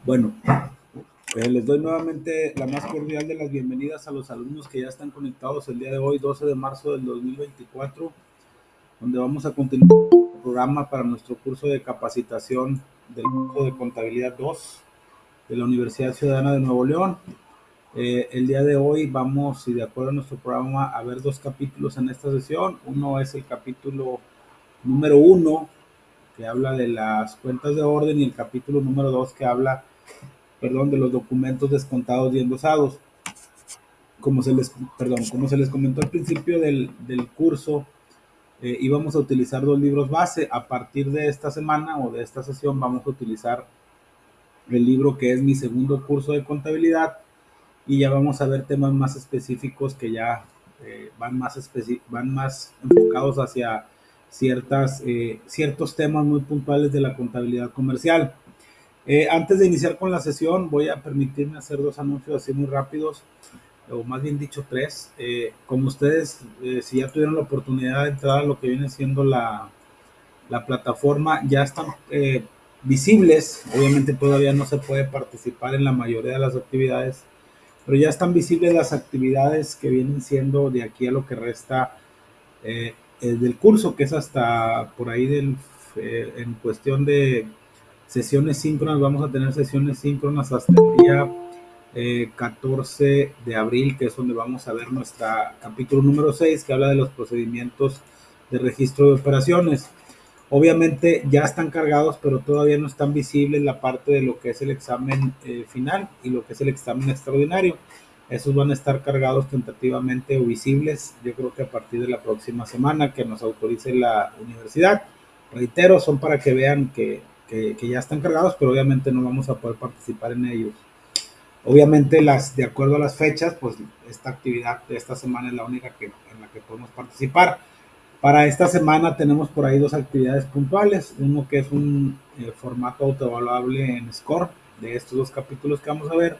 Bueno, les doy nuevamente la más cordial de las bienvenidas a los alumnos que ya están conectados el día de hoy, 12 de marzo del 2024, donde vamos a continuar el programa para nuestro curso de capacitación del curso de Contabilidad 2 de la Universidad Ciudadana de Nuevo León. El día de hoy vamos, y de acuerdo a nuestro programa, a ver dos capítulos en esta sesión. Uno es el capítulo número 1, que habla de las cuentas de orden, y el capítulo número 2, que habla de los documentos descontados y endosados. Como se les comentó al principio del curso, íbamos a utilizar dos libros base. A partir de esta semana o de esta sesión vamos a utilizar el libro que es mi segundo curso de contabilidad, y ya vamos a ver temas más específicos que ya van más enfocados hacia ciertos temas muy puntuales de la contabilidad comercial. Antes de iniciar con la sesión, voy a permitirme hacer dos anuncios así muy rápidos, o más bien dicho tres. Como ustedes, si ya tuvieron la oportunidad de entrar a lo que viene siendo la plataforma, ya están visibles. Obviamente todavía no se puede participar en la mayoría de las actividades, pero ya están visibles las actividades que vienen siendo de aquí a lo que resta del curso, que es hasta por ahí en cuestión de sesiones síncronas. Vamos a tener sesiones síncronas hasta el día 14 de abril, que es donde vamos a ver nuestro capítulo número 6, que habla de los procedimientos de registro de operaciones. Obviamente ya están cargados, pero todavía no están visibles la parte de lo que es el examen final y lo que es el examen extraordinario. Esos van a estar cargados tentativamente o visibles, yo creo que a partir de la próxima semana que nos autorice la universidad. Reitero, son para que vean que ya están cargados, pero obviamente no vamos a poder participar en ellos. Obviamente, de acuerdo a las fechas, pues esta actividad de esta semana es la única en la que podemos participar. Para esta semana tenemos por ahí dos actividades puntuales. Uno que es un formato autoevaluable en Score de estos dos capítulos que vamos a ver.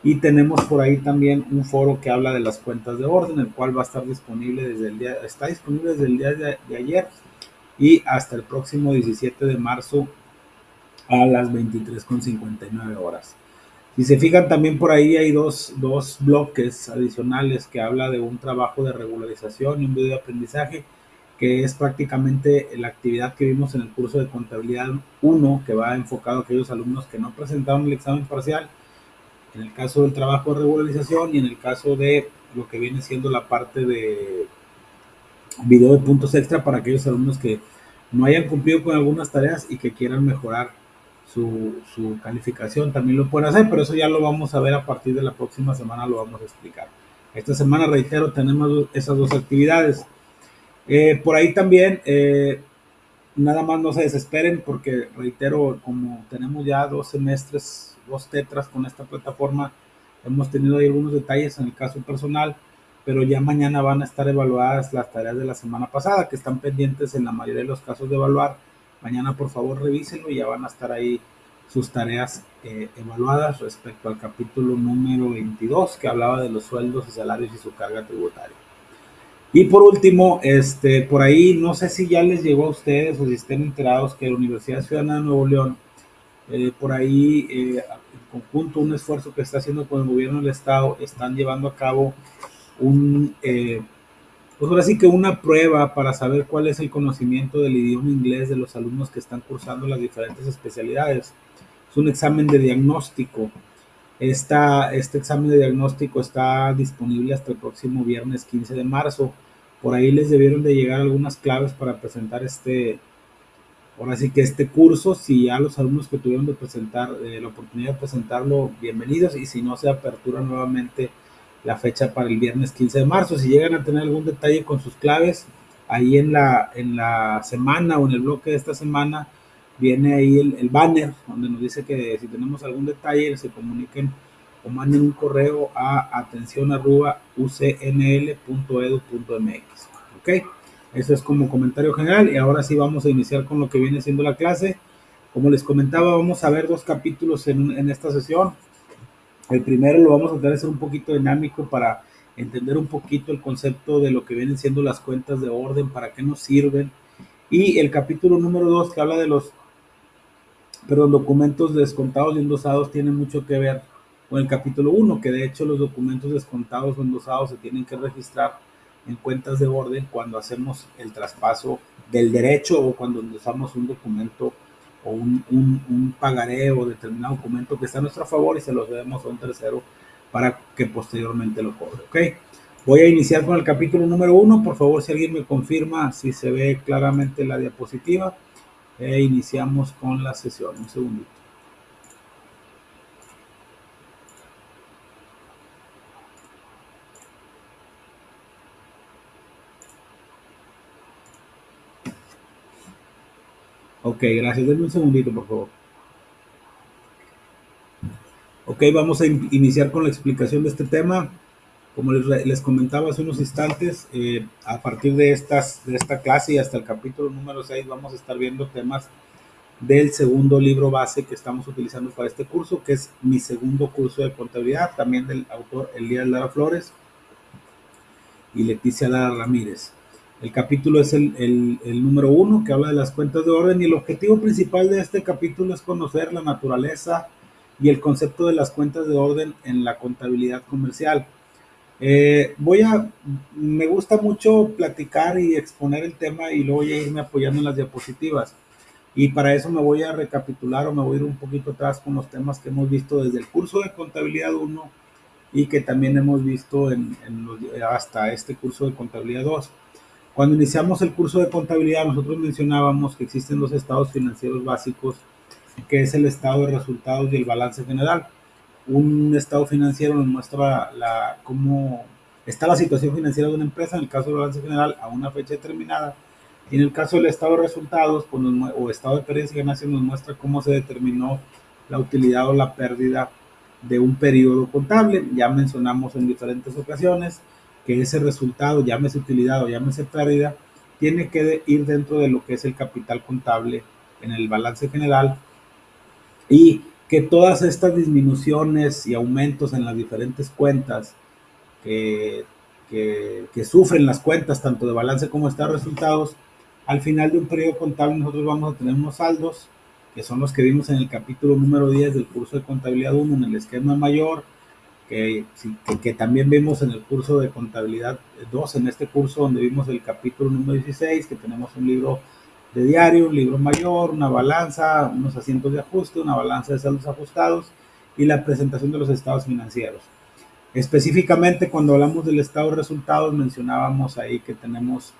Y tenemos por ahí también un foro que habla de las cuentas de orden, el cual va a estar disponible está disponible desde el día de ayer y hasta el próximo 17 de marzo a las 23:59 horas. Si se fijan, también por ahí hay dos bloques adicionales que habla de un trabajo de regularización y un video de aprendizaje, que es prácticamente la actividad que vimos en el curso de contabilidad 1, que va enfocado a aquellos alumnos que no presentaron el examen parcial, en el caso del trabajo de regularización, y en el caso de lo que viene siendo la parte de video de puntos extra para aquellos alumnos que no hayan cumplido con algunas tareas y que quieran mejorar su calificación. También lo pueden hacer, pero eso ya lo vamos a ver a partir de la próxima semana, lo vamos a explicar. Esta semana, reitero, tenemos esas dos actividades. Por ahí también, nada más no se desesperen, porque reitero, como tenemos ya 2 semestres, 2 tetras con esta plataforma, hemos tenido ahí algunos detalles en el caso personal, pero ya mañana van a estar evaluadas las tareas de la semana pasada, que están pendientes en la mayoría de los casos de evaluar. Mañana por favor revísenlo y ya van a estar ahí sus tareas evaluadas respecto al capítulo número 22, que hablaba de los sueldos y salarios y su carga tributaria. Y por último, por ahí, no sé si ya les llegó a ustedes o si estén enterados que la Universidad Ciudadana de Nuevo León, por ahí, en conjunto, un esfuerzo que está haciendo con el gobierno del estado, están llevando a cabo pues ahora sí que una prueba para saber cuál es el conocimiento del idioma inglés de los alumnos que están cursando las diferentes especialidades. Es un examen de diagnóstico. Este examen de diagnóstico está disponible hasta el próximo viernes 15 de marzo. Por ahí les debieron de llegar algunas claves para presentar ahora sí que este curso. Si ya los alumnos que tuvieron de presentar la oportunidad de presentarlo, bienvenidos, y si no, se apertura nuevamente la fecha para el viernes 15 de marzo. Si llegan a tener algún detalle con sus claves, ahí en la semana o en el bloque de esta semana viene ahí el banner donde nos dice que si tenemos algún detalle se comuniquen o manden un correo a atención@ucnl.edu.mx. ¿Ok? Eso es como comentario general, y ahora sí vamos a iniciar con lo que viene siendo la clase. Como les comentaba, vamos a ver dos capítulos en esta sesión. El primero lo vamos a tratar de hacer un poquito dinámico para entender un poquito el concepto de lo que vienen siendo las cuentas de orden, para qué nos sirven. Y el capítulo número 2, que habla de los pero los documentos descontados y endosados tienen mucho que ver con el capítulo 1, que de hecho los documentos descontados o endosados se tienen que registrar en cuentas de orden cuando hacemos el traspaso del derecho o cuando endosamos un documento o un pagaré o determinado documento que está a nuestro favor y se lo debemos a un tercero para que posteriormente lo cobre. ¿Ok? Voy a iniciar con el capítulo número 1. Por favor, si alguien me confirma si se ve claramente la diapositiva. Iniciamos con la sesión. Un segundito. Ok, gracias. Denme un segundito, por favor. Ok, vamos a iniciar con la explicación de este tema. Como les comentaba hace unos instantes, a partir de esta clase y hasta el capítulo número 6 vamos a estar viendo temas del segundo libro base que estamos utilizando para este curso, que es mi segundo curso de contabilidad, también del autor Elías Lara Flores y Leticia Lara Ramírez. El capítulo es el número 1, que habla de las cuentas de orden, y el objetivo principal de este capítulo es conocer la naturaleza y el concepto de las cuentas de orden en la contabilidad comercial. Me gusta mucho platicar y exponer el tema y luego voy a irme apoyando en las diapositivas. Y para eso me voy a recapitular o me voy a ir un poquito atrás con los temas que hemos visto desde el curso de contabilidad 1 y que también hemos visto hasta este curso de contabilidad 2. Cuando iniciamos el curso de contabilidad, nosotros mencionábamos que existen dos estados financieros básicos, que es el estado de resultados y el balance general. Un estado financiero nos muestra cómo está la situación financiera de una empresa, en el caso del balance general, a una fecha determinada. Y en el caso del estado de resultados, pues o estado de pérdidas y ganancias, nos muestra cómo se determinó la utilidad o la pérdida de un periodo contable. Ya mencionamos en diferentes ocasiones que ese resultado, llámese utilidad o llámese pérdida, tiene que ir dentro de lo que es el capital contable en el balance general, y que todas estas disminuciones y aumentos en las diferentes cuentas que, que sufren las cuentas, tanto de balance como de resultados, al final de un periodo contable nosotros vamos a tener unos saldos, que son los que vimos en el capítulo número 10 del curso de contabilidad 1, en el esquema mayor, que también vimos en el curso de contabilidad 2, en este curso donde vimos el capítulo número 16, que tenemos un libro de diario, un libro mayor, una balanza, unos asientos de ajuste, una balanza de saldos ajustados y la presentación de los estados financieros. Específicamente cuando hablamos del estado de resultados mencionábamos ahí que tenemos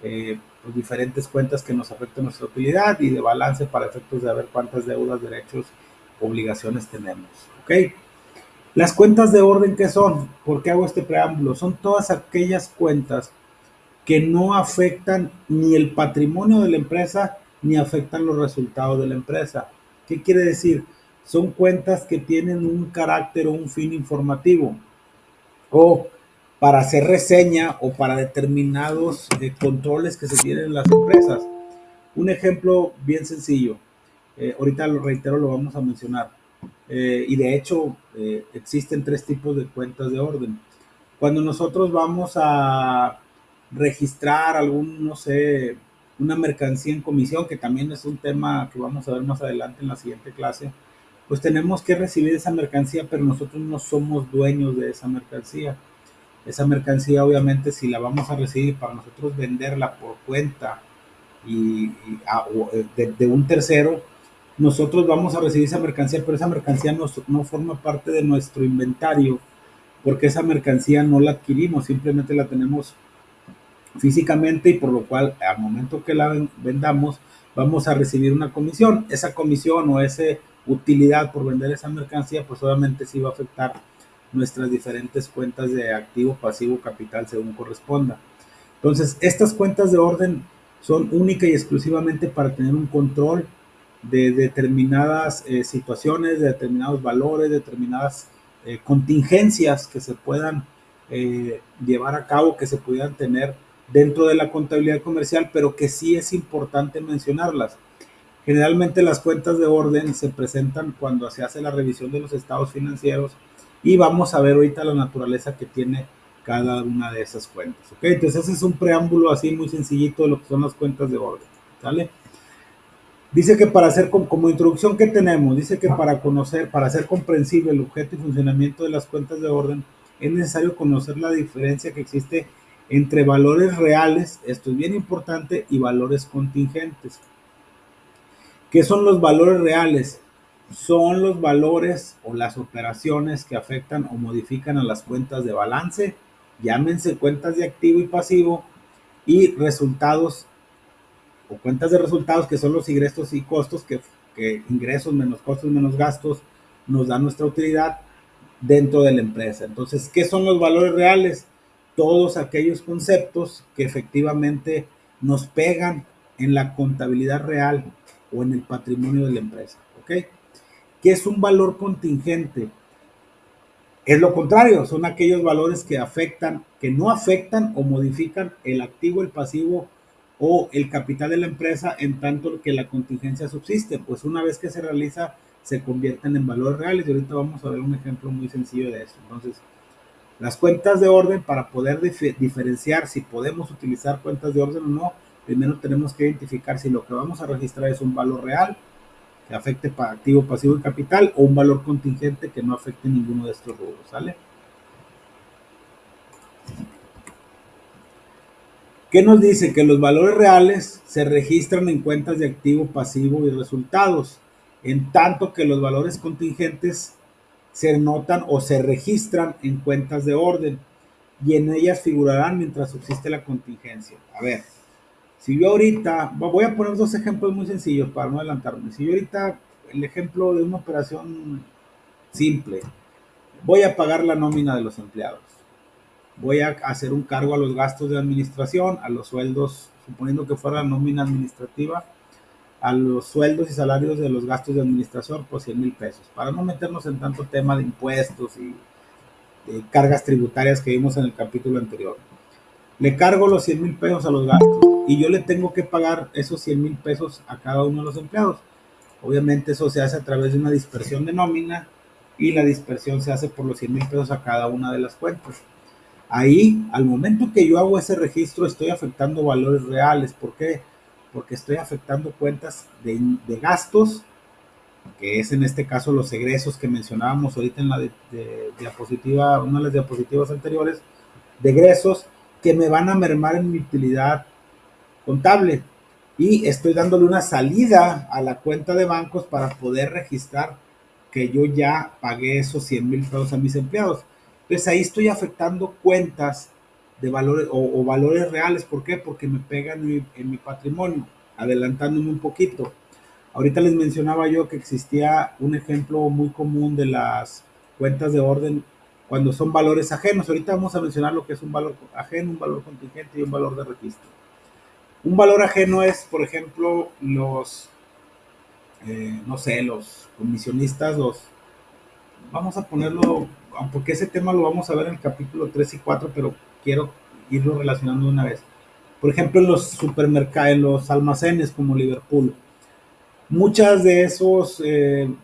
pues diferentes cuentas que nos afectan nuestra utilidad, y de balance para efectos de ver cuántas deudas, derechos, obligaciones tenemos. ¿Ok? Las cuentas de orden, ¿qué son? ¿Por qué hago este preámbulo? Son todas aquellas cuentas que no afectan ni el patrimonio de la empresa ni afectan los resultados de la empresa. ¿Qué quiere decir? Son cuentas que tienen un carácter o un fin informativo, o para hacer reseña o para determinados controles que se tienen en las empresas. Un ejemplo bien sencillo, ahorita lo reitero, lo vamos a mencionar, y de hecho existen tres tipos de cuentas de orden. Cuando nosotros vamos a registrar no sé, una mercancía en comisión, que también es un tema que vamos a ver más adelante en la siguiente clase, pues tenemos que recibir esa mercancía, pero nosotros no somos dueños de esa mercancía. Esa mercancía, obviamente, si la vamos a recibir para nosotros venderla por cuenta de un tercero, nosotros vamos a recibir esa mercancía, pero esa mercancía no forma parte de nuestro inventario, porque esa mercancía no la adquirimos, simplemente la tenemos físicamente, y por lo cual al momento que la vendamos vamos a recibir una comisión. Esa comisión o esa utilidad por vender esa mercancía, pues obviamente sí va a afectar nuestras diferentes cuentas de activo, pasivo, capital, según corresponda. Entonces, estas cuentas de orden son única y exclusivamente para tener un control de determinadas situaciones, de determinados valores, determinadas contingencias que se puedan llevar a cabo, que se pudieran tener dentro de la contabilidad comercial, pero que sí es importante mencionarlas. Generalmente las cuentas de orden se presentan cuando se hace la revisión de los estados financieros, y vamos a ver ahorita la naturaleza que tiene cada una de esas cuentas. ¿Okay? Entonces ese es un preámbulo así muy sencillito de lo que son las cuentas de orden. ¿Sale? Dice que para hacer como introducción que tenemos, dice que para conocer, para hacer comprensible el objeto y funcionamiento de las cuentas de orden, es necesario conocer la diferencia que existe entre valores reales, esto es bien importante, y valores contingentes. ¿Qué son los valores reales? Son los valores o las operaciones que afectan o modifican a las cuentas de balance, llámense cuentas de activo y pasivo, y resultados o cuentas de resultados, que son los ingresos y costos, que ingresos menos costos menos gastos nos da nuestra utilidad dentro de la empresa. Entonces, ¿qué son los valores reales? Todos aquellos conceptos que efectivamente nos pegan en la contabilidad real o en el patrimonio de la empresa. ¿Ok? ¿Qué es un valor contingente? Es lo contrario, son aquellos valores que afectan, que no afectan o modifican el activo, el pasivo o el capital de la empresa en tanto que la contingencia subsiste. Pues una vez que se realiza, se convierten en valores reales y ahorita vamos a ver un ejemplo muy sencillo de eso. Entonces, las cuentas de orden, para poder diferenciar si podemos utilizar cuentas de orden o no, primero tenemos que identificar si lo que vamos a registrar es un valor real que afecte para activo, pasivo y capital, o un valor contingente que no afecte ninguno de estos rubros, ¿sale? ¿Qué nos dice? Que los valores reales se registran en cuentas de activo, pasivo y resultados, en tanto que los valores contingentes se notan o se registran en cuentas de orden y en ellas figurarán mientras subsiste la contingencia. A ver, si yo ahorita, voy a poner dos ejemplos muy sencillos para no adelantarme. Si yo ahorita, el ejemplo de una operación simple, voy a pagar la nómina de los empleados, voy a hacer un cargo a los gastos de administración, a los sueldos, suponiendo que fuera la nómina administrativa, a los sueldos y salarios de los gastos de administración por 100,000 pesos, para no meternos en tanto tema de impuestos y de cargas tributarias que vimos en el capítulo anterior. Le cargo los 100,000 pesos a los gastos y yo le tengo que pagar esos 100,000 pesos a cada uno de los empleados. Obviamente eso se hace a través de una dispersión de nómina y la dispersión se hace por los 100,000 pesos a cada una de las cuentas. Ahí, al momento que yo hago ese registro, estoy afectando valores reales. ¿Por qué? Porque estoy afectando cuentas de gastos, que es en este caso los egresos que mencionábamos ahorita en la diapositiva, una de las diapositivas anteriores, de egresos que me van a mermar en mi utilidad contable. Y estoy dándole una salida a la cuenta de bancos para poder registrar que yo ya pagué esos 100,000 pesos a mis empleados. Entonces ahí estoy afectando cuentas de valores o valores reales. ¿Por qué? Porque me pegan en mi patrimonio, adelantándome un poquito. Ahorita les mencionaba yo que existía un ejemplo muy común de las cuentas de orden cuando son valores ajenos. Ahorita vamos a mencionar lo que es un valor ajeno, un valor contingente y un valor de registro. Un valor ajeno es, por ejemplo, no sé, los comisionistas, vamos a ponerlo, porque ese tema lo vamos a ver en el capítulo 3 y 4, pero quiero irlo relacionando de una vez. Por ejemplo, en los supermercados, en los almacenes como Liverpool, muchas de esos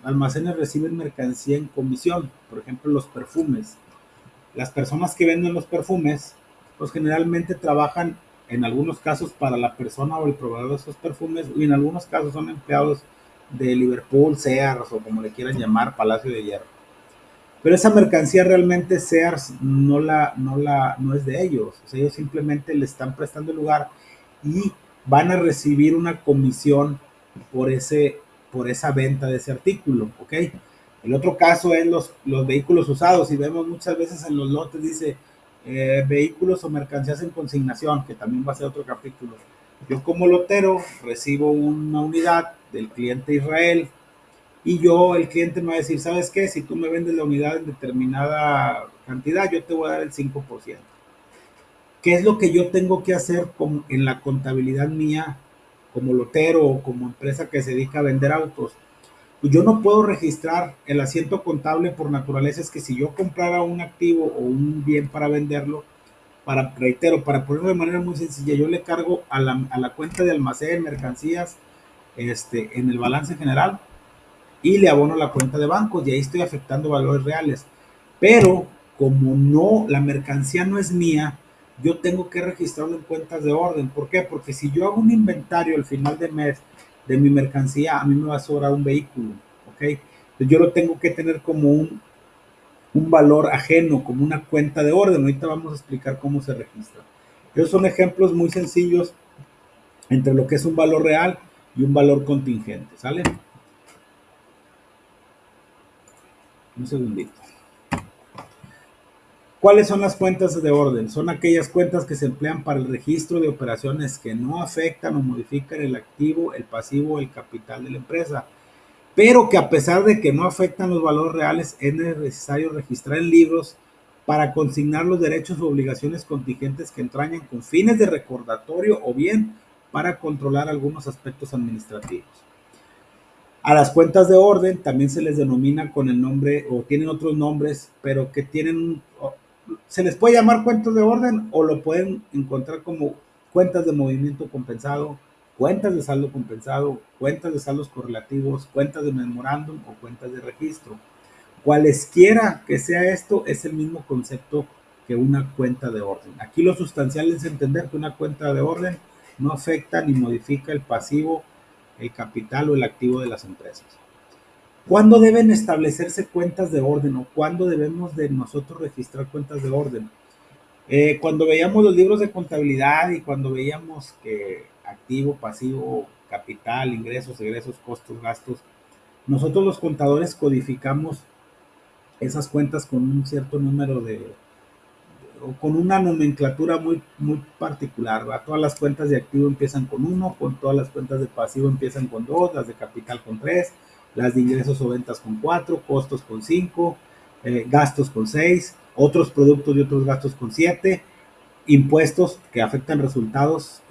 almacenes reciben mercancía en comisión, por ejemplo, los perfumes. Las personas que venden los perfumes, pues generalmente trabajan en algunos casos para la persona o el proveedor de esos perfumes, y en algunos casos son empleados de Liverpool, Sears o como le quieran llamar, Palacio de Hierro. Pero esa mercancía realmente Sears no es de ellos. O sea, ellos simplemente le están prestando el lugar y van a recibir una comisión por, por esa venta de ese artículo, ¿ok? El otro caso es los vehículos usados, y vemos muchas veces en los lotes, dice vehículos o mercancías en consignación, que también va a ser otro capítulo. Yo como lotero recibo una unidad del cliente Israel, y yo, el cliente me va a decir, ¿sabes qué? Si tú me vendes la unidad en determinada cantidad, yo te voy a dar el 5%. ¿Qué es lo que yo tengo que hacer en la contabilidad mía como lotero o como empresa que se dedica a vender autos? Pues yo no puedo registrar el asiento contable por naturaleza. Es que si yo comprara un activo o un bien para venderlo, reitero, para ponerlo de manera muy sencilla, yo le cargo a la cuenta de almacén, mercancías, en el balance general, y le abono la cuenta de banco, y ahí estoy afectando valores reales. Pero como no, la mercancía no es mía, yo tengo que registrarlo en cuentas de orden. ¿Por qué? Porque si yo hago un inventario al final de mes de mi mercancía, a mí me va a sobrar un vehículo, ¿ok? Entonces yo lo tengo que tener como un valor ajeno, como una cuenta de orden. Ahorita vamos a explicar cómo se registra. Esos son ejemplos muy sencillos entre lo que es un valor real y un valor contingente, ¿sale? Un segundito. ¿Cuáles son las cuentas de orden? Son aquellas cuentas que se emplean para el registro de operaciones que no afectan o modifican el activo, el pasivo o el capital de la empresa, pero que a pesar de que no afectan los valores reales, es necesario registrar en libros para consignar los derechos o obligaciones contingentes que entrañan con fines de recordatorio o bien para controlar algunos aspectos administrativos. A las cuentas de orden también se les denomina con el nombre o tienen otros nombres, pero que tienen, se les puede llamar cuentas de orden o lo pueden encontrar como cuentas de movimiento compensado, cuentas de saldo compensado, cuentas de saldos correlativos, cuentas de memorándum o cuentas de registro. Cualesquiera que sea esto, es el mismo concepto que una cuenta de orden. Aquí lo sustancial es entender que una cuenta de orden no afecta ni modifica el pasivo, el capital o el activo de las empresas. ¿Cuándo deben establecerse cuentas de orden o cuándo debemos de nosotros registrar cuentas de orden? Cuando veíamos los libros de contabilidad y cuando veíamos que activo, pasivo, capital, ingresos, egresos, costos, gastos, nosotros los contadores codificamos esas cuentas con un cierto número o con una nomenclatura muy particular, ¿va? Todas las cuentas de activo empiezan con 1, con todas las cuentas de pasivo empiezan con 2, las de capital con 3, las de ingresos o ventas con 4, costos con 5, gastos con 6, otros productos y otros gastos con 7, impuestos que afectan resultados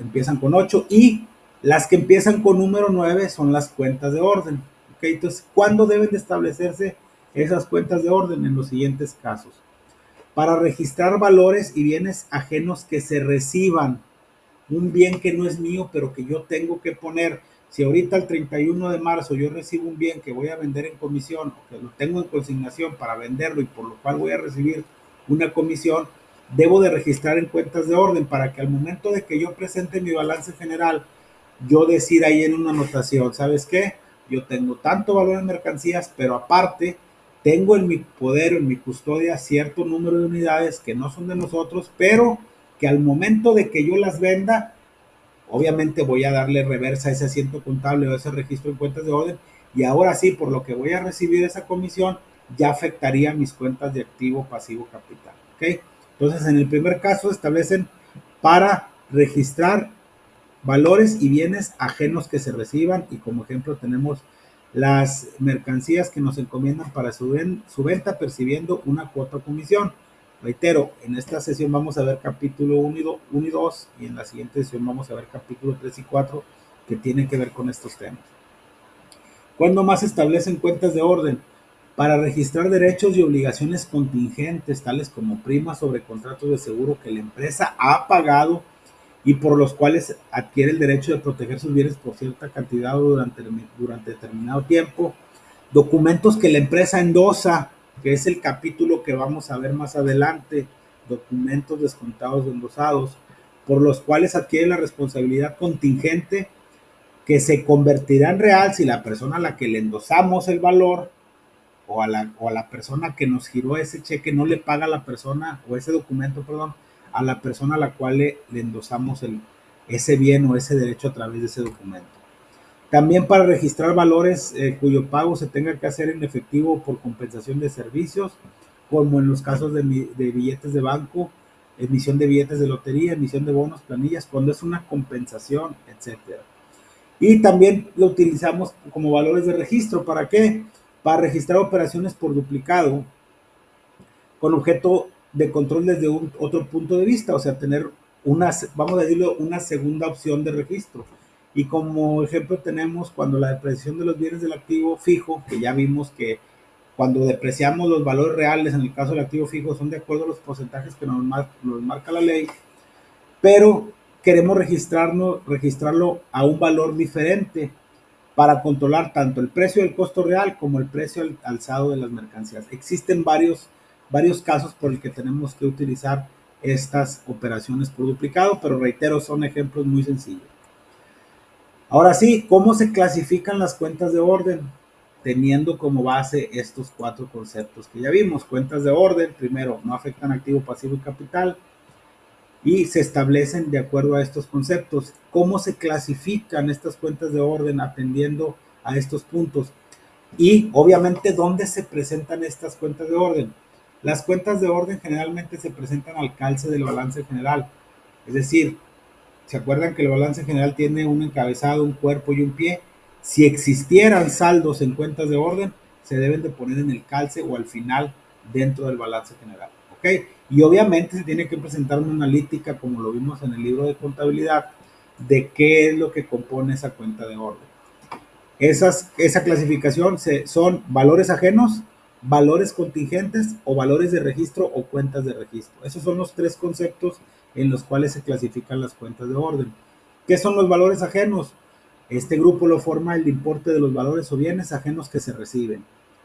empiezan con 8 y las que empiezan con número 9 son las cuentas de orden. ¿Okay? Entonces, ¿cuándo deben de establecerse esas cuentas de orden? En los siguientes casos: para registrar valores y bienes ajenos que se reciban, un bien que no es mío, pero que yo tengo que poner. Si ahorita el 31 de marzo yo recibo un bien que voy a vender en comisión, o que lo tengo en consignación para venderlo y por lo cual voy a recibir una comisión, debo de registrar en cuentas de orden para que al momento de que yo presente mi balance general, yo decir ahí en una anotación, ¿sabes qué? Yo tengo tanto valor en mercancías, pero aparte tengo en mi poder, en mi custodia, cierto número de unidades que no son de nosotros, pero que al momento de que yo las venda, obviamente voy a darle reversa a ese asiento contable o ese registro en cuentas de orden, y ahora sí, por lo que voy a recibir esa comisión, ya afectaría mis cuentas de activo, pasivo, capital. ¿Ok? Entonces, en el primer caso, establecen para registrar valores y bienes ajenos que se reciban, y como ejemplo tenemos las mercancías que nos encomiendan para su venta percibiendo una cuota o comisión. Reitero, en esta sesión vamos a ver capítulo 1 y 2 y en la siguiente sesión vamos a ver capítulo 3 y 4 que tienen que ver con estos temas. ¿Cuándo más se establecen cuentas de orden? Para registrar derechos y obligaciones contingentes, tales como primas sobre contratos de seguro que la empresa ha pagado y por los cuales adquiere el derecho de proteger sus bienes por cierta cantidad o durante determinado tiempo. Documentos que la empresa endosa, que es el capítulo que vamos a ver más adelante, documentos descontados o endosados, por los cuales adquiere la responsabilidad contingente que se convertirá en real si la persona a la que le endosamos el valor o a la persona que nos giró ese cheque no le paga a la persona o ese documento, perdón, a la persona a la cual le endosamos ese bien o ese derecho a través de ese documento. También para registrar valores cuyo pago se tenga que hacer en efectivo por compensación de servicios, como en los casos de billetes de banco, emisión de billetes de lotería, emisión de bonos, planillas, cuando es una compensación, etcétera. Y también lo utilizamos como valores de registro. ¿Para qué? Para registrar operaciones por duplicado con objeto de control desde otro punto de vista, o sea, tener vamos a decirlo, una segunda opción de registro. Y como ejemplo tenemos cuando la depreciación de los bienes del activo fijo, que ya vimos que cuando depreciamos los valores reales, en el caso del activo fijo, son de acuerdo a los porcentajes que nos marca la ley, pero queremos registrarlo a un valor diferente para controlar tanto el precio del costo real como el precio alzado de las mercancías. Existen varios casos por el que tenemos que utilizar estas operaciones por duplicado, pero reitero, son ejemplos muy sencillos. Ahora sí, ¿cómo se clasifican las cuentas de orden? Teniendo como base estos 4 conceptos que ya vimos. Cuentas de orden, primero, no afectan activo, pasivo y capital, y se establecen de acuerdo a estos conceptos. ¿Cómo se clasifican estas cuentas de orden atendiendo a estos puntos? Y obviamente, ¿dónde se presentan estas cuentas de orden? Las cuentas de orden generalmente se presentan al calce del balance general. Es decir, ¿se acuerdan que el balance general tiene un encabezado, un cuerpo y un pie? Si existieran saldos en cuentas de orden, se deben de poner en el calce o al final dentro del balance general. ¿Ok? Y obviamente se tiene que presentar una analítica, como lo vimos en el libro de contabilidad, de qué es lo que compone esa cuenta de orden. Esa clasificación son valores ajenos, valores contingentes o valores de registro o cuentas de registro. Esos son los 3 conceptos en los cuales se clasifican las cuentas de orden. ¿Qué son los valores ajenos? Este grupo lo forma el importe de los valores o bienes ajenos que se reciben.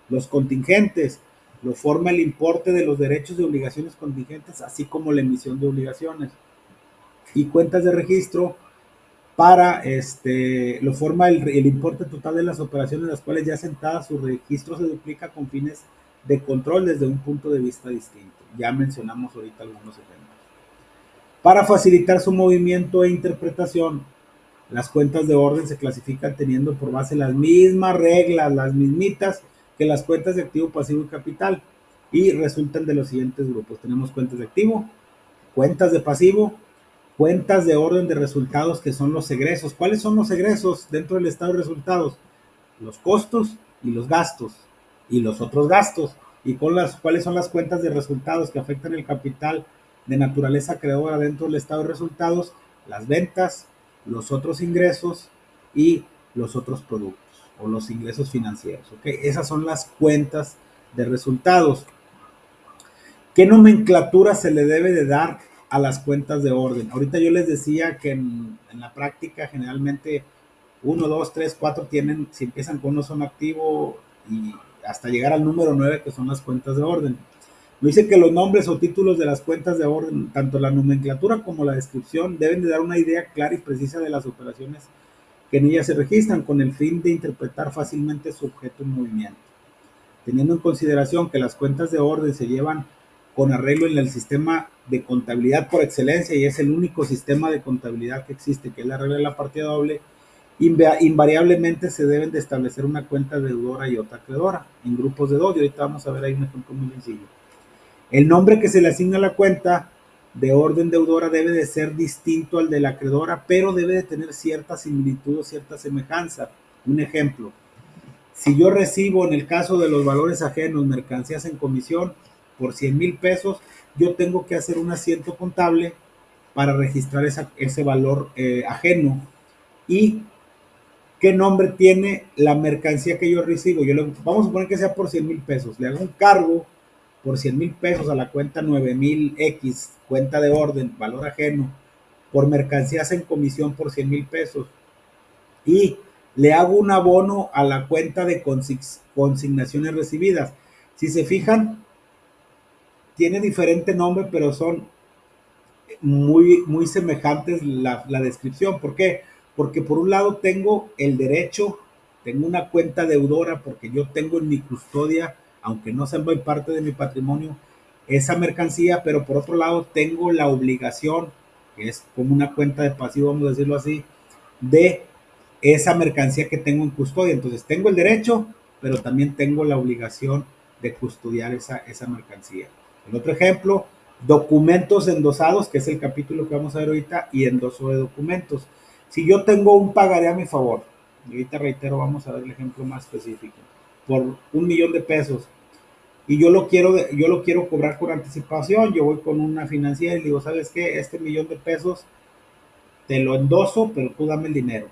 Los contingentes lo forma el importe de los derechos y obligaciones contingentes, así como la emisión de obligaciones. Y cuentas de registro lo forma el importe total de las operaciones en las cuales ya sentadas su registro se duplica con fines de control desde un punto de vista distinto. Ya mencionamos ahorita algunos ejemplos. Para facilitar su movimiento e interpretación, las cuentas de orden se clasifican teniendo por base las mismas reglas, las mismitas que las cuentas de activo, pasivo y capital, y resultan de los siguientes grupos. Tenemos cuentas de activo, cuentas de pasivo, cuentas de orden de resultados, que son los egresos. ¿Cuáles son los egresos dentro del estado de resultados? Los costos y los gastos y los otros gastos. ¿Y cuáles son las cuentas de resultados que afectan el capital de naturaleza acreedora dentro del estado de resultados? Las ventas, los otros ingresos y los otros productos o los ingresos financieros. ¿Okay? Esas son las cuentas de resultados. ¿Qué nomenclatura se le debe de dar a las cuentas de orden? Ahorita yo les decía que en la práctica generalmente 1, 2, 3, 4 tienen, si empiezan con uno son activo y hasta llegar al número 9 que son las cuentas de orden. Me dice que los nombres o títulos de las cuentas de orden, tanto la nomenclatura como la descripción, deben de dar una idea clara y precisa de las operaciones que en ellas se registran con el fin de interpretar fácilmente su objeto en movimiento. Teniendo en consideración que las cuentas de orden se llevan con arreglo en el sistema de contabilidad por excelencia y es el único sistema de contabilidad que existe, que es la regla de la partida doble, invariablemente se deben de establecer una cuenta deudora y otra acreedora en grupos de 2, y ahorita vamos a ver ahí un ejemplo muy sencillo. El nombre que se le asigna a la cuenta de orden deudora debe de ser distinto al de la acreedora, pero debe de tener cierta similitud o cierta semejanza. Un ejemplo: si yo recibo, en el caso de los valores ajenos, mercancías en comisión por 100,000 pesos, yo tengo que hacer un asiento contable para registrar ese valor ajeno. ¿Y qué nombre tiene la mercancía que yo recibo? Vamos a suponer que sea por 100,000 pesos. Le hago un cargo por 100,000 pesos a la cuenta 9,000X, cuenta de orden, valor ajeno, por mercancías en comisión por 100,000 pesos. Y le hago un abono a la cuenta de consignaciones recibidas. Si se fijan, tiene diferente nombre, pero son muy semejantes la descripción. ¿Por qué? Porque por un lado tengo el derecho, tengo una cuenta deudora porque yo tengo en mi custodia, aunque no sea parte de mi patrimonio, esa mercancía, pero por otro lado tengo la obligación, que es como una cuenta de pasivo, vamos a decirlo así, de esa mercancía que tengo en custodia. Entonces tengo el derecho, pero también tengo la obligación de custodiar esa mercancía. El otro ejemplo: documentos endosados, que es el capítulo que vamos a ver ahorita, y endoso de documentos. Si yo tengo un pagaré a mi favor, y ahorita reitero, vamos a ver el ejemplo más específico, por 1,000,000 de pesos, y yo lo quiero cobrar por anticipación, yo voy con una financiera y le digo: ¿sabes qué? Este 1,000,000 de pesos te lo endoso, pero tú dame el dinero.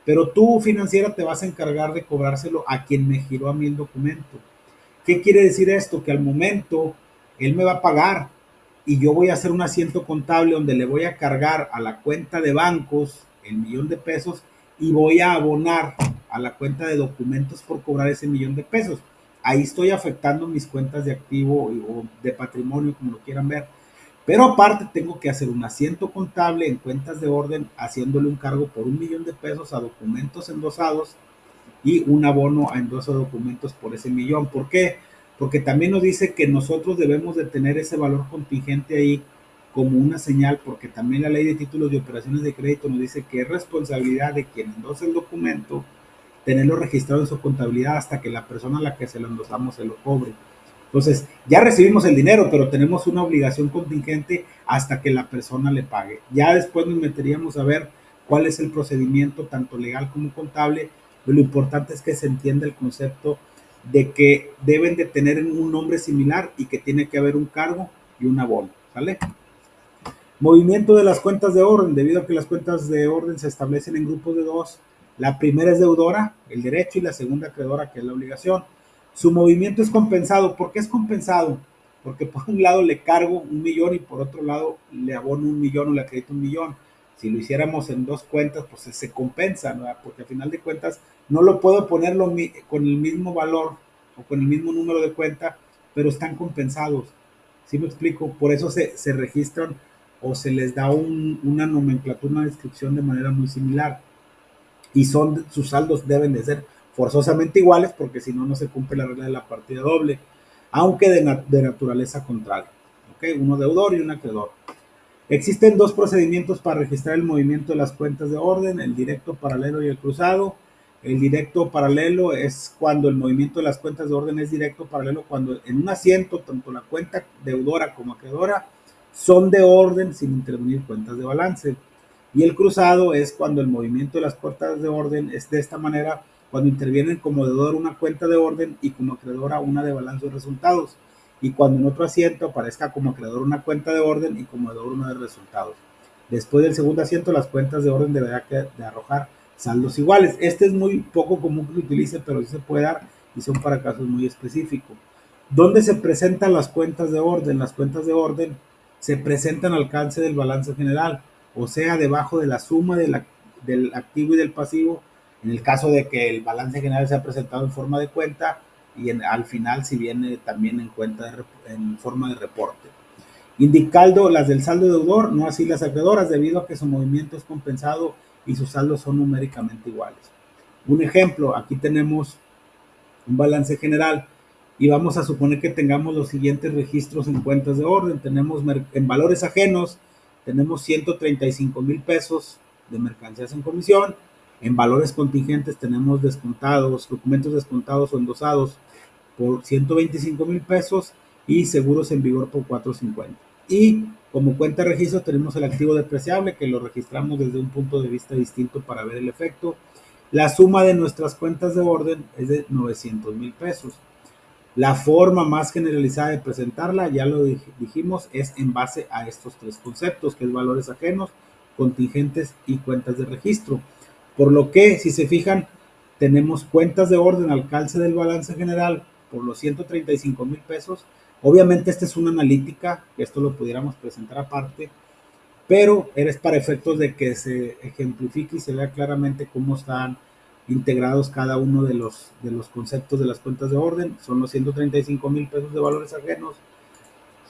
Pero tú, financiera, te vas a encargar de cobrárselo a quien me giró a mí el documento. ¿Qué quiere decir esto? Que al momento él me va a pagar y yo voy a hacer un asiento contable donde le voy a cargar a la cuenta de bancos el 1,000,000 de pesos y voy a abonar a la cuenta de documentos por cobrar ese 1,000,000 de pesos. Ahí estoy afectando mis cuentas de activo o de patrimonio, como lo quieran ver. Pero aparte tengo que hacer un asiento contable en cuentas de orden haciéndole un cargo por $1,000,000 a documentos endosados y un abono a endoso de documentos por ese millón. ¿Por qué? Porque también nos dice que nosotros debemos de tener ese valor contingente ahí como una señal, porque también la ley de títulos de operaciones de crédito nos dice que es responsabilidad de quien endosa el documento tenerlo registrado en su contabilidad hasta que la persona a la que se lo endosamos se lo cobre. Entonces, ya recibimos el dinero, pero tenemos una obligación contingente hasta que la persona le pague. Ya después nos meteríamos a ver cuál es el procedimiento, tanto legal como contable. Lo importante es que se entienda el concepto de que deben de tener un nombre similar y que tiene que haber un cargo y un abono, ¿sale? Movimiento de las cuentas de orden, debido a que las cuentas de orden se establecen en grupos de dos. La primera es deudora, el derecho, y la segunda acreedora, que es la obligación. Su movimiento es compensado. ¿Por qué es compensado? Porque por un lado le cargo 1,000,000 y por otro lado le abono 1,000,000 o le acredito 1,000,000. Si lo hiciéramos en dos cuentas, pues se compensa, ¿no? Porque al final de cuentas no lo puedo poner con el mismo valor o con el mismo número de cuenta, pero están compensados. ¿Sí me explico? Por eso se registran o se les da una nomenclatura, una descripción de manera muy similar. Y sus saldos deben de ser forzosamente iguales porque si no, no se cumple la regla de la partida doble, aunque de naturaleza contraria. ¿Okay? Uno deudor y un acreedor. Existen dos procedimientos para registrar el movimiento de las cuentas de orden, el directo, paralelo y el cruzado. El directo paralelo es cuando el movimiento de las cuentas de orden es directo paralelo, cuando en un asiento tanto la cuenta deudora como acreedora son de orden sin intervenir cuentas de balance. Y el cruzado es cuando el movimiento de las cuentas de orden es de esta manera, cuando intervienen como deudor una cuenta de orden y como acreedora una de balance de resultados. Y cuando en otro asiento aparezca como acreedor una cuenta de orden y como deudor una de resultados. Después del segundo asiento, las cuentas de orden deberán de arrojar saldos iguales. Este es muy poco común que se utilice, pero sí se puede dar y son para casos muy específicos. ¿Dónde se presentan las cuentas de orden? Las cuentas de orden se presentan al alcance del balance general, o sea, debajo de la suma del activo y del pasivo, en el caso de que el balance general sea presentado en forma de cuenta y al final si viene también en forma de reporte. Indicando las del saldo deudor, no así las acreedoras, debido a que su movimiento es compensado y sus saldos son numéricamente iguales. Un ejemplo, aquí tenemos un balance general y vamos a suponer que tengamos los siguientes registros en cuentas de orden. Tenemos en valores ajenos, tenemos $135,000 de mercancías en comisión. En valores contingentes tenemos documentos descontados o endosados por $125,000 y seguros en vigor por $450. Y como cuenta de registro tenemos el activo depreciable, que lo registramos desde un punto de vista distinto para ver el efecto. La suma de nuestras cuentas de orden es de $900,000. La forma más generalizada de presentarla, ya lo dijimos, es en base a estos tres conceptos, que es valores ajenos, contingentes y cuentas de registro. Por lo que, si se fijan, tenemos cuentas de orden al calce del balance general por los $135,000. Obviamente esta es una analítica, esto lo pudiéramos presentar aparte, pero eres para efectos de que se ejemplifique y se vea claramente cómo están integrados cada uno de los conceptos de las cuentas de orden. Son los $135,000 de valores ajenos,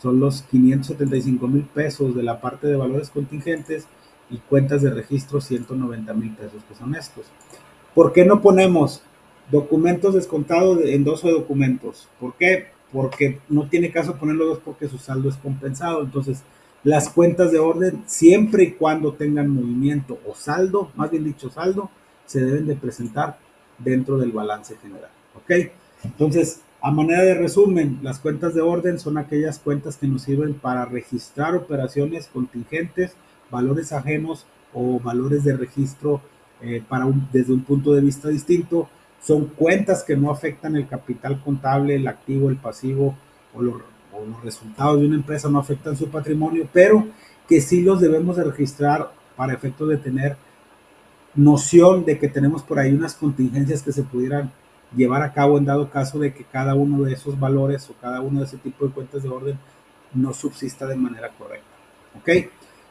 son los $575,000 de la parte de valores contingentes y cuentas de registro $190,000, que son estos. ¿Por qué no ponemos documentos descontados de endoso de documentos? ¿Por qué? Porque no tiene caso ponerlo dos porque su saldo es compensado. Entonces, las cuentas de orden, siempre y cuando tengan movimiento o saldo, más bien dicho saldo, se deben de presentar dentro del balance general. ¿Ok? Entonces, a manera de resumen, las cuentas de orden son aquellas cuentas que nos sirven para registrar operaciones contingentes, valores ajenos o valores de registro desde un punto de vista distinto. Son cuentas que no afectan el capital contable, el activo, el pasivo o los resultados de una empresa, no afectan su patrimonio, pero que sí los debemos de registrar para efectos de tener noción de que tenemos por ahí unas contingencias que se pudieran llevar a cabo en dado caso de que cada uno de esos valores o cada uno de ese tipo de cuentas de orden no subsista de manera correcta. ¿Ok?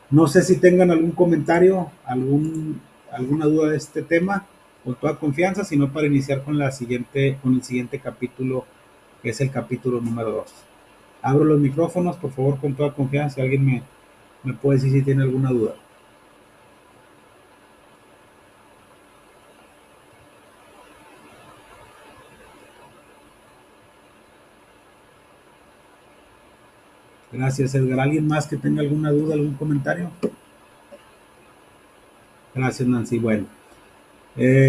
No sé si tengan algún comentario, alguna duda de este tema, con toda confianza, sino para iniciar con el siguiente capítulo, que es el capítulo número 2. Abro los micrófonos, por favor, con toda confianza. Si alguien me puede decir si tiene alguna duda. Gracias, Edgar. ¿Alguien más que tenga alguna duda, algún comentario? Gracias, Nancy. Bueno,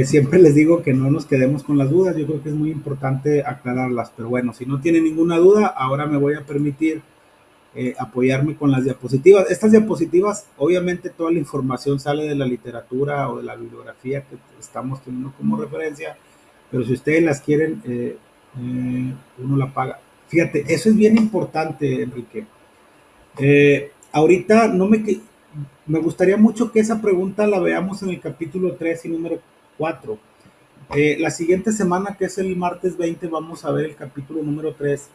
siempre les digo que no nos quedemos con las dudas. Yo creo que es muy importante aclararlas. Pero bueno, si no tienen ninguna duda, ahora me voy a permitir apoyarme con las diapositivas. Estas diapositivas, obviamente toda la información sale de la literatura o de la bibliografía que estamos teniendo como referencia, pero si ustedes las quieren, uno la paga. Fíjate, eso es bien importante, Enrique. Ahorita me gustaría mucho que esa pregunta la veamos en el capítulo 3 y número 4. La siguiente semana, que es el martes 20, vamos a ver el capítulo número 3,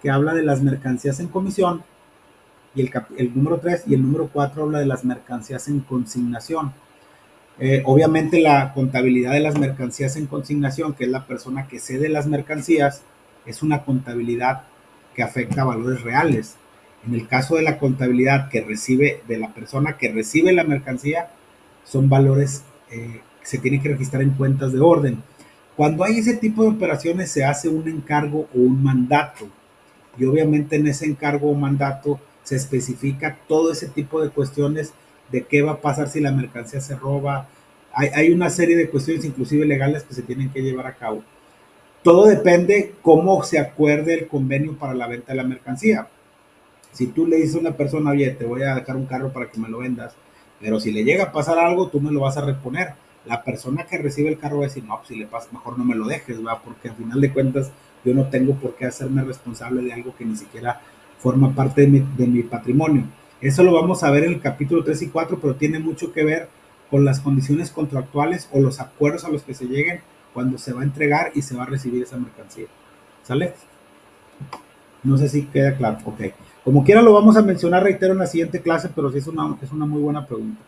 que habla de las mercancías en comisión, y el número 3 y el número 4 habla de las mercancías en consignación. Obviamente la contabilidad de las mercancías en consignación, que es la persona que cede las mercancías, es una contabilidad que afecta a valores reales. En el caso de la contabilidad que recibe, de la persona que recibe la mercancía, son valores que se tienen que registrar en cuentas de orden. Cuando hay ese tipo de operaciones se hace un encargo o un mandato, y obviamente en ese encargo o mandato se especifica todo ese tipo de cuestiones de qué va a pasar si la mercancía se roba. Hay una serie de cuestiones inclusive legales que se tienen que llevar a cabo. Todo depende cómo se acuerde el convenio para la venta de la mercancía. Si tú le dices a una persona, oye, te voy a dejar un carro para que me lo vendas, pero si le llega a pasar algo, tú me lo vas a reponer. La persona que recibe el carro va a decir, no, pues si le pasa, mejor no me lo dejes, ¿va? Porque al final de cuentas yo no tengo por qué hacerme responsable de algo que ni siquiera forma parte de mi patrimonio. Eso lo vamos a ver en el capítulo 3 y 4, pero tiene mucho que ver con las condiciones contractuales o los acuerdos a los que se lleguen cuando se va a entregar y se va a recibir esa mercancía. ¿Sale? No sé si queda claro. Ok. Como quiera lo vamos a mencionar, reitero, en la siguiente clase, pero sí es una muy buena pregunta.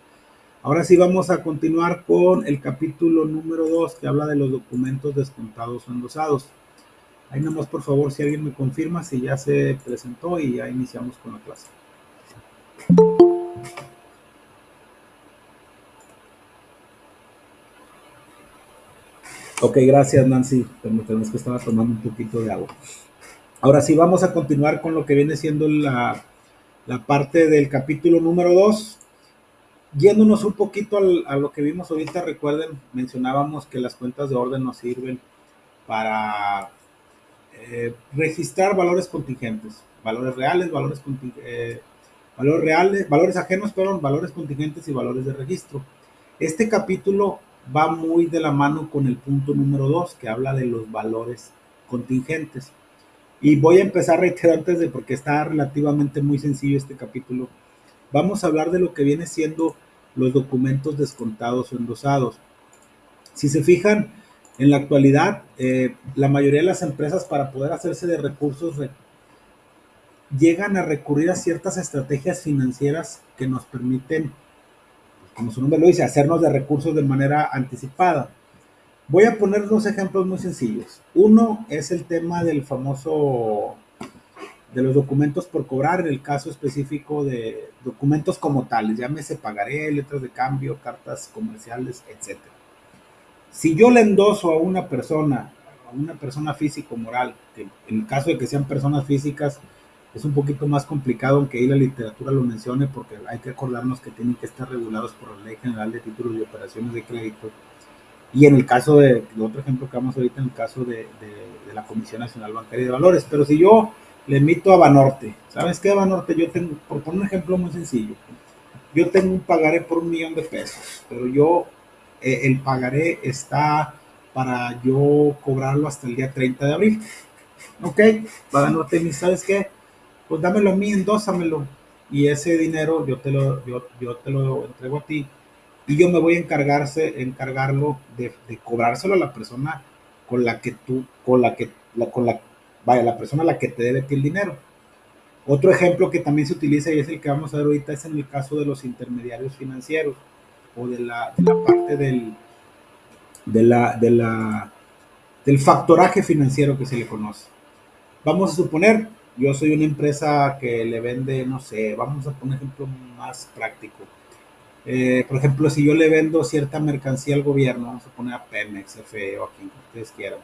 Ahora sí vamos a continuar con el capítulo número 2, que habla de los documentos descontados o endosados. Ahí nomás, por favor, si alguien me confirma si ya se presentó y ya iniciamos con la clase. Ok, gracias, Nancy. Permítanme, es que estaba tomando un poquito de agua. Ahora sí vamos a continuar con lo que viene siendo la parte del capítulo número 2. Yéndonos un poquito a lo que vimos ahorita, recuerden, mencionábamos que las cuentas de orden nos sirven para registrar valores contingentes, valores reales, valores reales, valores ajenos, perdón, valores contingentes y valores de registro. Este capítulo va muy de la mano con el punto número 2, que habla de los valores contingentes. Y voy a empezar, reitero, antes de, porque está relativamente muy sencillo este capítulo, vamos a hablar de lo que viene siendo los documentos descontados o endosados. Si se fijan, en la actualidad, la mayoría de las empresas, para poder hacerse de recursos, llegan a recurrir a ciertas estrategias financieras que nos permiten, como su nombre lo dice, hacernos de recursos de manera anticipada. Voy a poner dos ejemplos muy sencillos. Uno es el tema del famoso de los documentos por cobrar, en el caso específico de documentos como tales, llámese pagaré, letras de cambio, cartas comerciales, etcétera. Si yo le endoso a una persona física o moral, que en el caso de que sean personas físicas, es un poquito más complicado, aunque ahí la literatura lo mencione, porque hay que acordarnos que tienen que estar regulados por la Ley General de Títulos y Operaciones de Crédito. Y en el caso de otro ejemplo que vamos ahorita, en el caso de la Comisión Nacional Bancaria de Valores. Pero si yo le emito a Banorte, ¿sabes qué, Banorte? Yo tengo, por poner un ejemplo muy sencillo, yo tengo un pagaré por 1 millón de pesos, pero el pagaré está para yo cobrarlo hasta el día 30 de abril. Ok, Banorte, ¿sabes qué? Pues dámelo a mí, endósamelo. Y ese dinero yo te lo entrego a ti y yo me voy a encargarlo de cobrárselo a la persona con la que tú, vaya, la persona a la que te debe el dinero. Otro ejemplo que también se utiliza y es el que vamos a ver ahorita es en el caso de los intermediarios financieros o de la parte de la, de la, del factoraje financiero que se le conoce. Vamos a suponer, yo soy una empresa que le vende, no sé, vamos a poner un ejemplo más práctico. Por ejemplo, si yo le vendo cierta mercancía al gobierno, vamos a poner a Pemex, CFE o a quien ustedes quieran,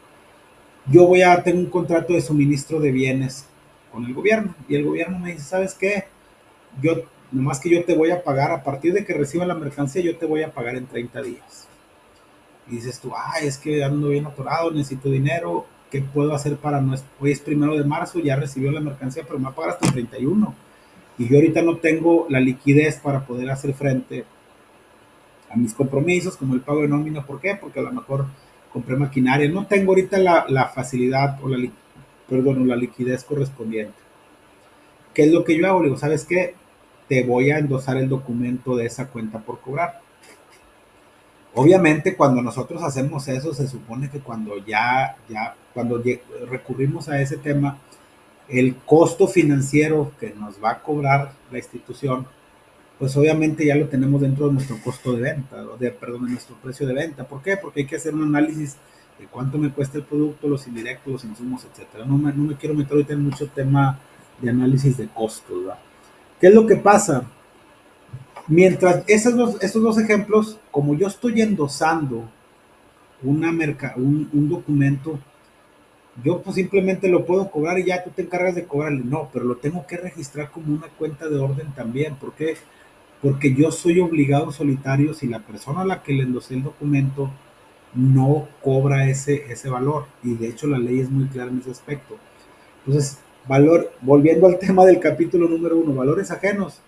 yo voy a tener un contrato de suministro de bienes con el gobierno y el gobierno me dice, ¿sabes qué? Yo, nomás que yo te voy a pagar, a partir de que reciba la mercancía, yo te voy a pagar en 30 días. Y dices tú, es que ando bien atorado, necesito dinero, ¿qué puedo hacer para no? Hoy es 1 de marzo, ya recibió la mercancía, pero me va a pagar hasta el 31. Y yo ahorita no tengo la liquidez para poder hacer frente a mis compromisos, como el pago de nómina. ¿Por qué? Porque a lo mejor compré maquinaria. No tengo ahorita la facilidad o la liquidez correspondiente. ¿Qué es lo que yo hago? Le digo, ¿sabes qué? Te voy a endosar el documento de esa cuenta por cobrar. Obviamente, cuando nosotros hacemos eso, se supone que cuando cuando recurrimos a ese tema, el costo financiero que nos va a cobrar la institución, pues obviamente ya lo tenemos dentro de nuestro costo de venta, perdón, de nuestro precio de venta. ¿Por qué? Porque hay que hacer un análisis de cuánto me cuesta el producto, los indirectos, los insumos, etcétera. No me quiero meter ahorita en mucho tema de análisis de costos, ¿verdad? ¿Qué es lo que pasa? Mientras esos dos ejemplos, como yo estoy endosando un documento, yo pues simplemente lo puedo cobrar y ya tú te encargas de cobrarle. No, pero lo tengo que registrar como una cuenta de orden también. ¿Por qué? Porque yo soy obligado solitario si la persona a la que le endosé el documento no cobra ese valor. Y de hecho la ley es muy clara en ese aspecto. Entonces, volviendo al tema del capítulo número 1, valores ajenos,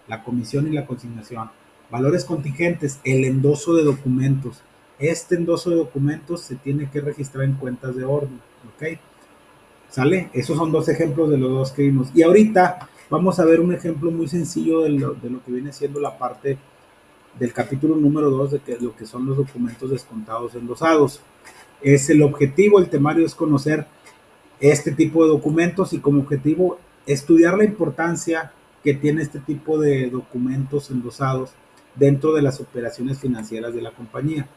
la comisión y la consignación. Valores contingentes, el endoso de documentos. Este endoso de documentos se tiene que registrar en cuentas de orden, ¿ok? ¿Sale? Esos son dos ejemplos de los dos que vimos. Y ahorita vamos a ver un ejemplo muy sencillo de lo que viene siendo la parte del capítulo número 2 de lo que son los documentos descontados endosados. Es el objetivo, el temario es conocer este tipo de documentos y como objetivo estudiar la importancia que tiene este tipo de documentos endosados dentro de las operaciones financieras de la compañía.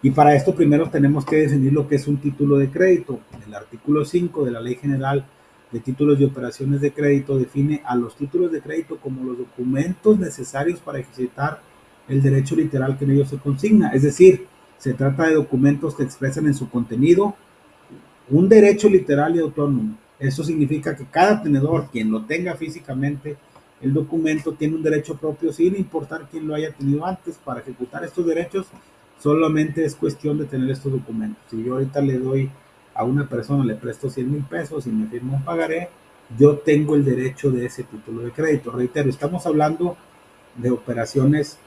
Y para esto primero tenemos que definir lo que es un título de crédito. El artículo 5 de la Ley General de Títulos y Operaciones de Crédito define a los títulos de crédito como los documentos necesarios para ejercitar el derecho literal que en ellos se consigna. Es decir, se trata de documentos que expresan en su contenido un derecho literal y autónomo. Eso significa que cada tenedor, quien lo tenga físicamente, el documento tiene un derecho propio sin importar quién lo haya tenido antes. Para ejecutar estos derechos solamente es cuestión de tener estos documentos. Si yo ahorita le doy a una persona, le presto 100,000 pesos y me firma un pagaré, yo tengo el derecho de ese título de crédito. Reitero, estamos hablando de operaciones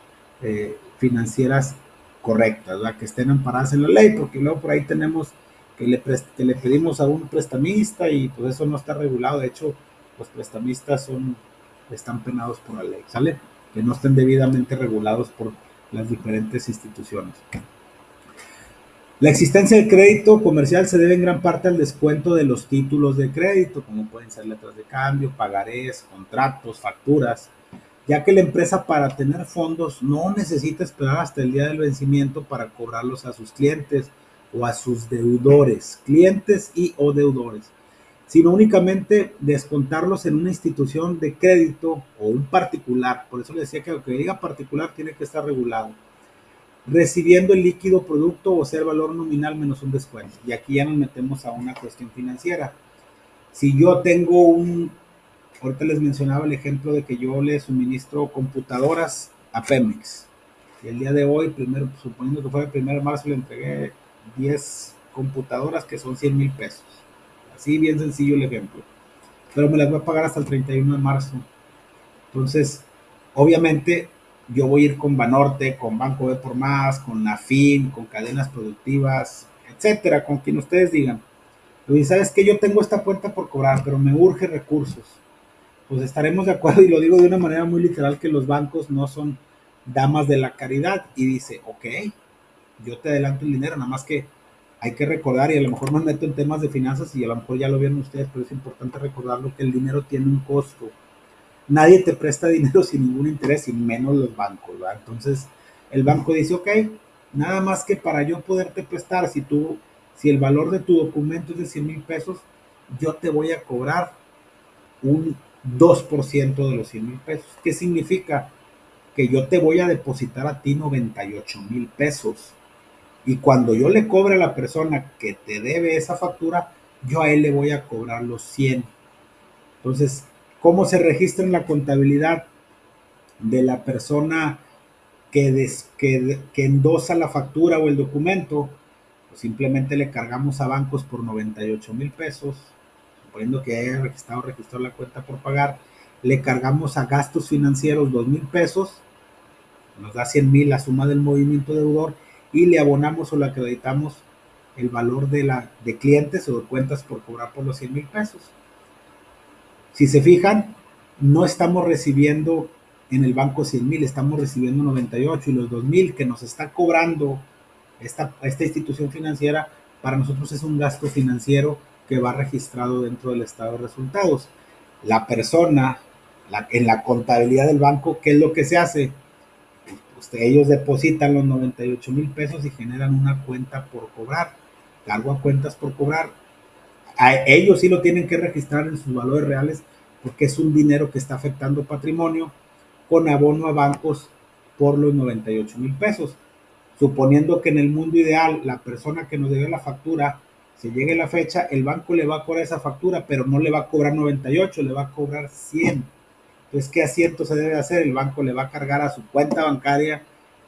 financieras correctas, ¿verdad? Que estén amparadas en la ley, porque luego por ahí tenemos que le pedimos a un prestamista y pues eso no está regulado. De hecho, los prestamistas están penados por la ley, ¿sale? Que no estén debidamente regulados por las diferentes instituciones. La existencia del crédito comercial se debe en gran parte al descuento de los títulos de crédito, como pueden ser letras de cambio, pagarés, contratos, facturas, ya que la empresa para tener fondos no necesita esperar hasta el día del vencimiento para cobrarlos a sus clientes o a sus deudores, clientes y o deudores, sino únicamente descontarlos en una institución de crédito o un particular. Por eso le decía que lo que diga particular tiene que estar regulado, recibiendo el líquido producto o sea el valor nominal menos un descuento. Y aquí ya nos metemos a una cuestión financiera. Si yo tengo ahorita les mencionaba el ejemplo de que yo le suministro computadoras a Pemex. Y el día de hoy, primero, suponiendo que fue el 1 de marzo, le entregué 10 computadoras que son 100,000 pesos. Así bien sencillo el ejemplo. Pero me las voy a pagar hasta el 31 de marzo. Entonces, obviamente, yo voy a ir con Banorte, con Banco B por Más, con Nafin, con cadenas productivas, etcétera, con quien ustedes digan. Y sabes que yo tengo esta cuenta por cobrar, pero me urge recursos. Pues estaremos de acuerdo, y lo digo de una manera muy literal, que los bancos no son damas de la caridad. Y dice, ok, yo te adelanto el dinero, nada más que hay que recordar, y a lo mejor me meto en temas de finanzas y a lo mejor ya lo vieron ustedes, pero es importante recordarlo, que el dinero tiene un costo. Nadie te presta dinero sin ningún interés, y menos los bancos, ¿verdad? Entonces, el banco dice, ok, nada más que para yo poderte prestar, si el valor de tu documento es de 100,000 pesos, yo te voy a cobrar un 2% de los 100,000 pesos. ¿Qué significa? Que yo te voy a depositar a ti 98,000 pesos. Y cuando yo le cobre a la persona que te debe esa factura, yo a él le voy a cobrar los 100. Entonces, ¿cómo se registra en la contabilidad de la persona que endosa la factura o el documento? Pues simplemente le cargamos a bancos por 98,000 pesos, suponiendo que haya registrado la cuenta por pagar, le cargamos a gastos financieros 2,000 pesos, nos da 100,000 la suma del movimiento deudor, y le abonamos o le acreditamos el valor de clientes o de cuentas por cobrar por los 100,000 pesos. Si se fijan, no estamos recibiendo en el banco 100,000, estamos recibiendo 98, y los 2,000 que nos está cobrando esta institución financiera, para nosotros es un gasto financiero que va registrado dentro del estado de resultados. La persona, en la contabilidad del banco, ¿qué es lo que se hace? Ellos depositan los 98,000 pesos y generan una cuenta por cobrar, cargo a cuentas por cobrar. Ellos sí lo tienen que registrar en sus valores reales, porque es un dinero que está afectando patrimonio, con abono a bancos por los 98,000 pesos. Suponiendo que en el mundo ideal la persona que nos debe la factura, se llegue la fecha, el banco le va a cobrar esa factura, pero no le va a cobrar 98, le va a cobrar 100. Entonces, ¿qué asiento se debe hacer? El banco le va a cargar a su cuenta bancaria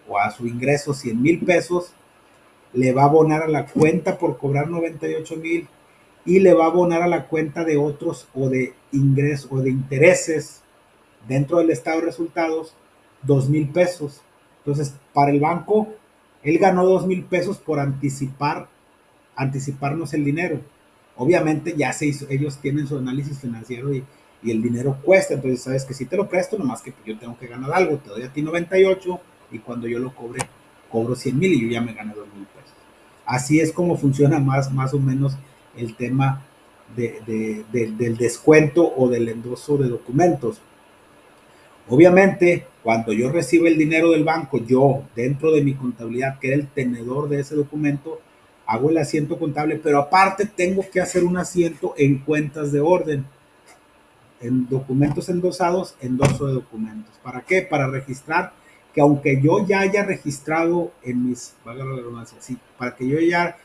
o a su ingreso 100,000 pesos, le va a abonar a la cuenta por cobrar 98,000, y le va a abonar a la cuenta de otros o de ingresos o de intereses dentro del estado de resultados 2,000 pesos. Entonces, para el banco, él ganó 2,000 pesos por anticiparnos el dinero. Obviamente ya se hizo, ellos tienen su análisis financiero, y el dinero cuesta. Entonces sabes que si te lo presto, nomás que yo tengo que ganar algo, te doy a ti 98, y cuando yo lo cobre, cobro 100,000 y yo ya me gané 2,000 pesos. Así es como funciona más o menos el tema del descuento o del endoso de documentos. Obviamente, cuando yo recibo el dinero del banco, yo, dentro de mi contabilidad, que era el tenedor de ese documento, hago el asiento contable, pero aparte tengo que hacer un asiento en cuentas de orden, en documentos endosados, endoso de documentos. ¿Para qué? Para registrar que, aunque yo ya haya registrado en mis, valga la redundancia, sí, para que yo ya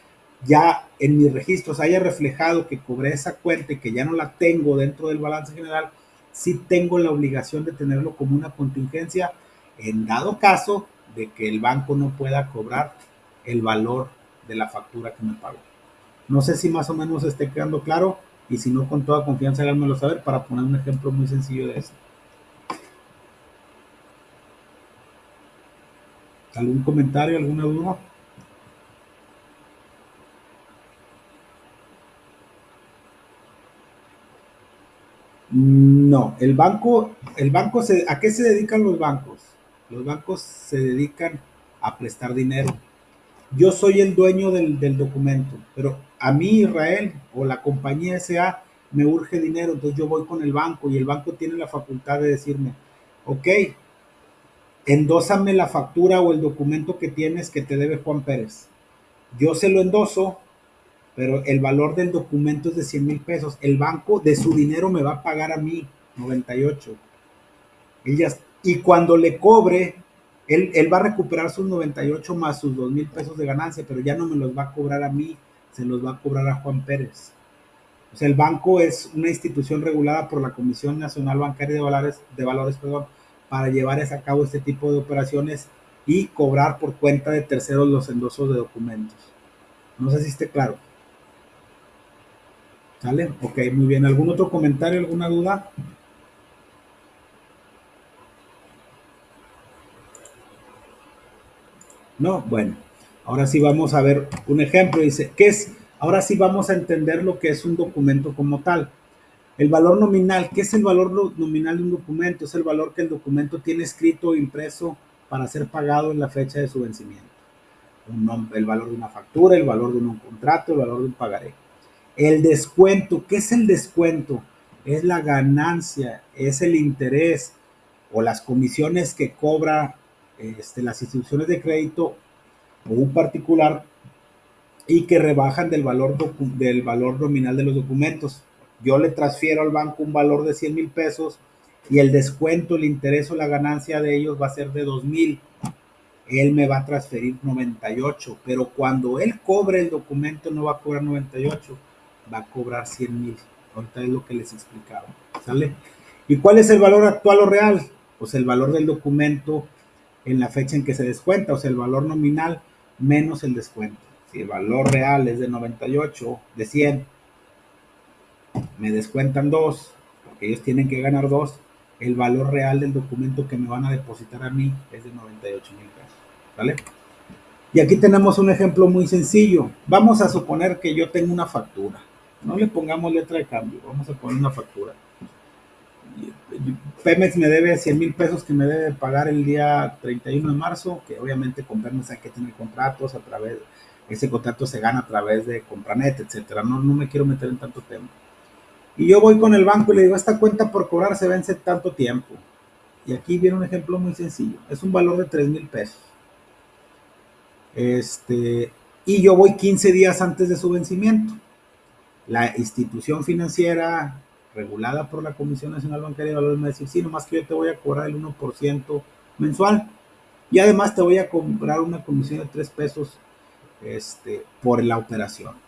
en mis registros haya reflejado que cobré esa cuenta y que ya no la tengo dentro del balance general, sí tengo la obligación de tenerlo como una contingencia en dado caso de que el banco no pueda cobrar el valor de la factura que me pagó. No sé si más o menos esté quedando claro, y si no, con toda confianza háganmelo saber para poner un ejemplo muy sencillo de eso. ¿Algún comentario, alguna duda? No, ¿a qué se dedican los bancos? Los bancos se dedican a prestar dinero. Yo soy el dueño del documento, pero a mí, Israel, o la compañía SA, me urge dinero, entonces yo voy con el banco, y el banco tiene la facultad de decirme, ok, endósame la factura o el documento que tienes que te debe Juan Pérez. Yo se lo endoso, pero el valor del documento es de 100,000 pesos. El banco de su dinero me va a pagar a mí 98. Y cuando le cobre, él va a recuperar sus 98 más sus 2,000 pesos de ganancia, pero ya no me los va a cobrar a mí, se los va a cobrar a Juan Pérez. O sea, el banco es una institución regulada por la Comisión Nacional Bancaria de Valores, para llevar a cabo este tipo de operaciones y cobrar por cuenta de terceros los endosos de documentos. No sé si esté claro. ¿Sale? Ok, muy bien. ¿Algún otro comentario, alguna duda? No, bueno. Ahora sí vamos a ver un ejemplo. Dice, ¿qué es? Ahora sí vamos a entender lo que es un documento como tal. El valor nominal. ¿Qué es el valor nominal de un documento? Es el valor que el documento tiene escrito o impreso para ser pagado en la fecha de su vencimiento. El valor de una factura, el valor de un contrato, el valor de un pagaré. El descuento. ¿Qué es el descuento? Es la ganancia, es el interés o las comisiones que cobra las instituciones de crédito o un particular, y que rebajan del valor nominal de los documentos. yo le transfiero al banco un valor de 100 mil pesos y el descuento, el interés o la ganancia de ellos va a ser de 2,000. Él me va a transferir 98, pero cuando él cobre el documento no va a cobrar 98, va a cobrar 100,000. Ahorita es lo que les explicaba, ¿sale? ¿Y cuál es el valor actual o real? Pues el valor del documento en la fecha en que se descuenta, o sea, el valor nominal menos el descuento. Si el valor real es de 98, de 100, me descuentan 2, porque ellos tienen que ganar 2, el valor real del documento que me van a depositar a mí es de 98,000 pesos, ¿vale? Y aquí tenemos un ejemplo muy sencillo. Vamos a suponer que yo tengo una factura. No le pongamos letra de cambio, vamos a poner una factura. Pemex me debe 100 mil pesos que me debe pagar el día 31 de marzo, que obviamente con Pemex hay que tener contratos a través, ese contrato se gana a través de Compranet, etcétera. No me quiero meter en tanto tema. Y yo voy con el banco y le digo, esta cuenta por cobrar se vence tanto tiempo. Y aquí viene un ejemplo muy sencillo. Es un valor de 3 mil pesos. Y yo voy 15 días antes de su vencimiento. La institución financiera regulada por la Comisión Nacional Bancaria de Valores me dice, sí, nomás que yo te voy a cobrar el 1% mensual. Y además te voy a cobrar una comisión de 3 pesos por la operación.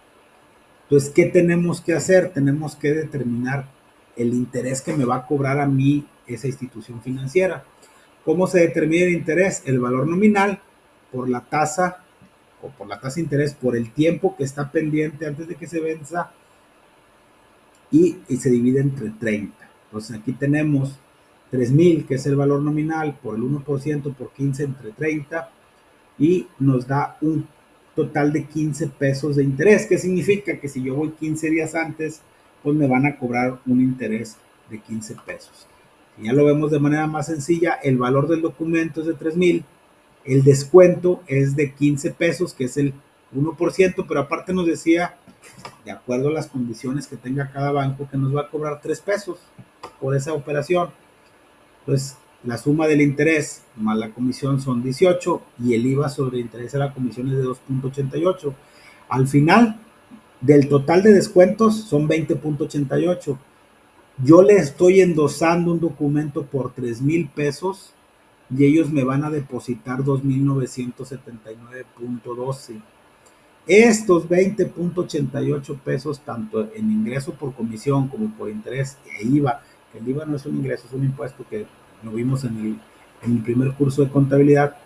Entonces, ¿qué tenemos que hacer? Tenemos que determinar el interés que me va a cobrar a mí esa institución financiera. ¿Cómo se determina el interés? El valor nominal por la tasa o por la tasa de interés por el tiempo que está pendiente antes de que se venza y se divide entre 30. Entonces aquí tenemos 3,000, que es el valor nominal, por el 1% por 15 entre 30 y nos da un total de 15 pesos de interés. ¿Qué significa? Que si yo voy 15 días antes, pues me van a cobrar un interés de 15 pesos. Y ya lo vemos de manera más sencilla, el valor del documento es de 3,000, el descuento es de 15 pesos, que es el 1%, pero aparte nos decía, de acuerdo a las condiciones que tenga cada banco, que nos va a cobrar 3 pesos por esa operación. Pues la suma del interés más la comisión son 18 y el IVA sobre interés a la comisión es de 2.88. Al final del total de descuentos son 20.88. Yo le estoy endosando un documento por 3,000 pesos y ellos me van a depositar 2,979.12. Estos 20.88 pesos, tanto en ingreso por comisión como por interés e IVA, que el IVA no es un ingreso, es un impuesto que lo vimos en el primer curso de contabilidad.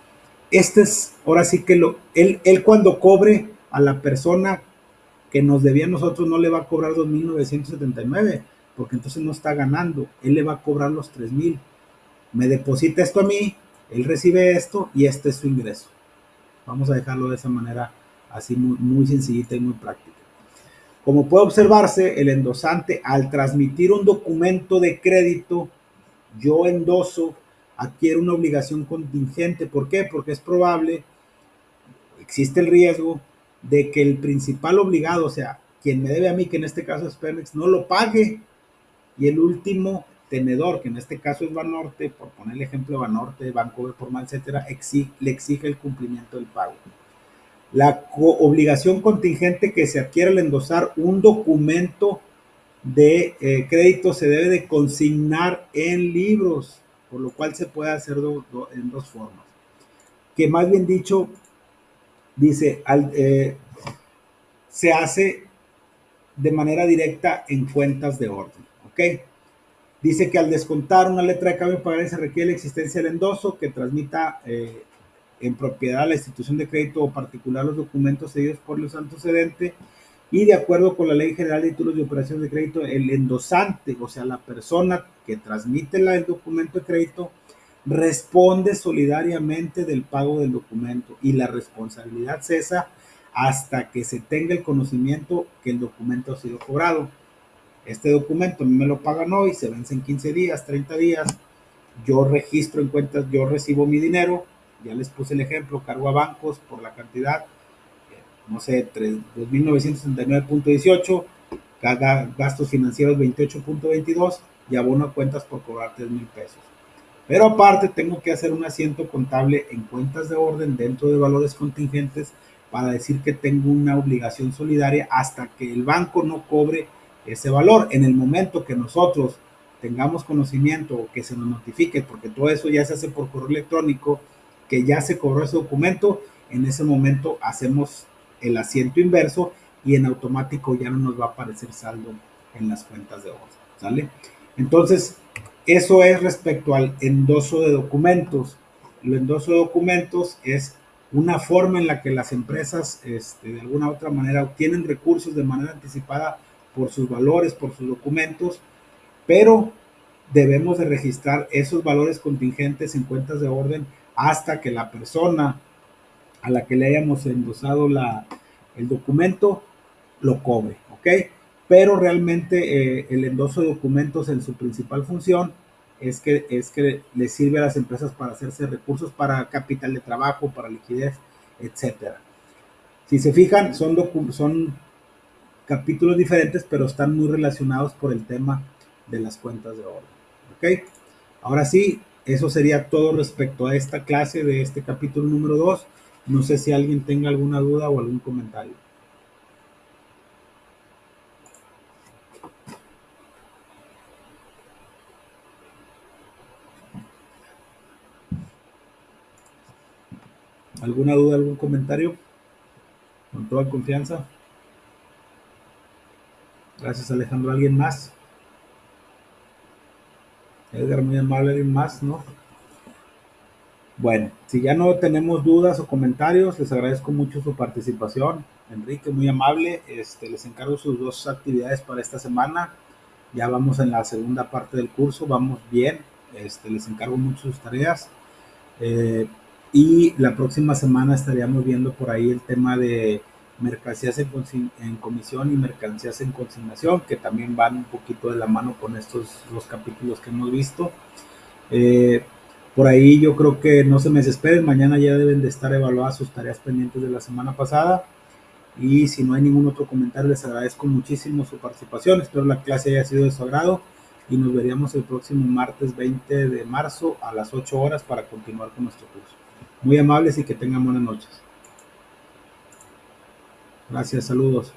Ahora sí que él cuando cobre a la persona que nos debía a nosotros no le va a cobrar 2,979, porque entonces no está ganando, él le va a cobrar los 3,000. Me deposita esto a mí, él recibe esto y este es su ingreso. Vamos a dejarlo de esa manera así muy sencillita y muy práctica. Como puede observarse, el endosante al transmitir un documento de crédito, yo endoso, adquiere una obligación contingente. ¿Por qué? Porque es probable, existe el riesgo de que el principal obligado, o sea, quien me debe a mí, que en este caso es Pemex, no lo pague. Y el último tenedor, que en este caso es Banorte, por poner el ejemplo de Banorte, Banco de Forma, etcétera, le exige el cumplimiento del pago. La obligación contingente que se adquiere al endosar un documento de crédito se debe de consignar en libros, por lo cual se puede hacer en dos formas. Que más bien dicho, dice, se hace de manera directa en cuentas de orden, ¿ok? Dice que al descontar una letra de cambio de pagares se requiere la existencia del endoso que transmita en propiedad a la institución de crédito o particular los documentos cedidos por los antecedentes y de acuerdo con la Ley General de Títulos de Operaciones de Crédito, el endosante, o sea, la persona que transmite el documento de crédito, responde solidariamente del pago del documento y la responsabilidad cesa hasta que se tenga el conocimiento que el documento ha sido cobrado. Este documento a mí me lo pagan hoy, se vence en 15 días, 30 días, yo registro en cuentas, yo recibo mi dinero, ya les puse el ejemplo, cargo a bancos por la cantidad, no sé, 2,969.18, gastos financieros 28.22 y abono a cuentas por cobrar 3,000 pesos. Pero aparte tengo que hacer un asiento contable en cuentas de orden dentro de valores contingentes para decir que tengo una obligación solidaria hasta que el banco no cobre ese valor. En el momento que nosotros tengamos conocimiento o que se nos notifique, porque todo eso ya se hace por correo electrónico, que ya se cobró ese documento, en ese momento hacemos el asiento inverso y en automático ya no nos va a aparecer saldo en las cuentas de orden, ¿sale? Entonces, eso es respecto al endoso de documentos. El endoso de documentos es una forma en la que las empresas de alguna u otra manera obtienen recursos de manera anticipada por sus valores, por sus documentos, pero debemos de registrar esos valores contingentes en cuentas de orden hasta que la persona a la que le hayamos endosado el documento lo cobre, ¿ok? Pero realmente el endoso de documentos en su principal función es que le sirve a las empresas para hacerse recursos para capital de trabajo, para liquidez, etcétera. Si se fijan, son capítulos diferentes, pero están muy relacionados por el tema de las cuentas de orden. ¿Ok? Ahora sí, eso sería todo respecto a esta clase de este capítulo número 2. No sé si alguien tenga alguna duda o algún comentario. ¿Alguna duda, algún comentario? Con toda confianza. Gracias, Alejandro. ¿Alguien más? Edgar, muy amable. ¿Alguien más? ¿No? Bueno, si ya no tenemos dudas o comentarios, les agradezco mucho su participación. Enrique, muy amable. Les encargo sus dos actividades para esta semana. Ya vamos en la segunda parte del curso, vamos bien. Les encargo mucho sus tareas. Y la próxima semana estaríamos viendo por ahí el tema de mercancías en comisión y mercancías en consignación, que también van un poquito de la mano con estos dos capítulos que hemos visto. Por ahí yo creo que no se me desesperen, mañana ya deben de estar evaluadas sus tareas pendientes de la semana pasada. Y si no hay ningún otro comentario, les agradezco muchísimo su participación. Espero la clase haya sido de su agrado y nos veríamos el próximo martes 20 de marzo a las 8 horas para continuar con nuestro curso. Muy amables y que tengan buenas noches. Gracias, saludos.